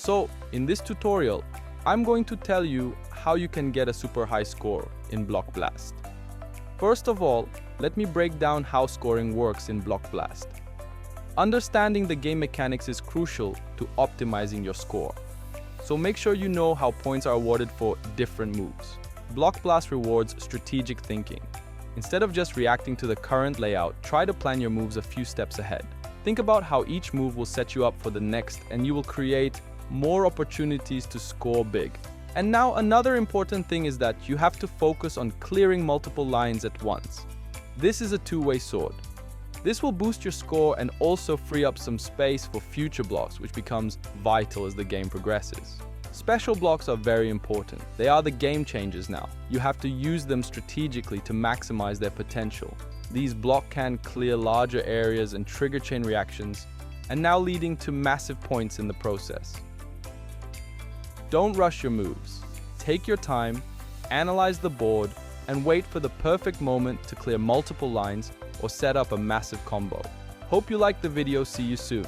So, in this tutorial, I'm going to tell you how you can get a super high score in Block Blast. First of all, let me break down how scoring works in Block Blast. Understanding the game mechanics is crucial to optimizing your score. So make sure you know how points are awarded for different moves. Block Blast rewards strategic thinking. Instead of just reacting to the current layout, try to plan your moves a few steps ahead. Think about how each move will set you up for the next, and you will create more opportunities to score big. And now another important thing is that you have to focus on clearing multiple lines at once. This is a two-way sword. This will boost your score and also free up some space for future blocks, which becomes vital as the game progresses. Special blocks are very important. They are the game changers now. You have to use them strategically to maximize their potential. These blocks can clear larger areas and trigger chain reactions, and now leading to massive points in the process. Don't rush your moves. Take your time, analyze the board, and wait for the perfect moment to clear multiple lines or set up a massive combo. Hope you liked the video. See you soon.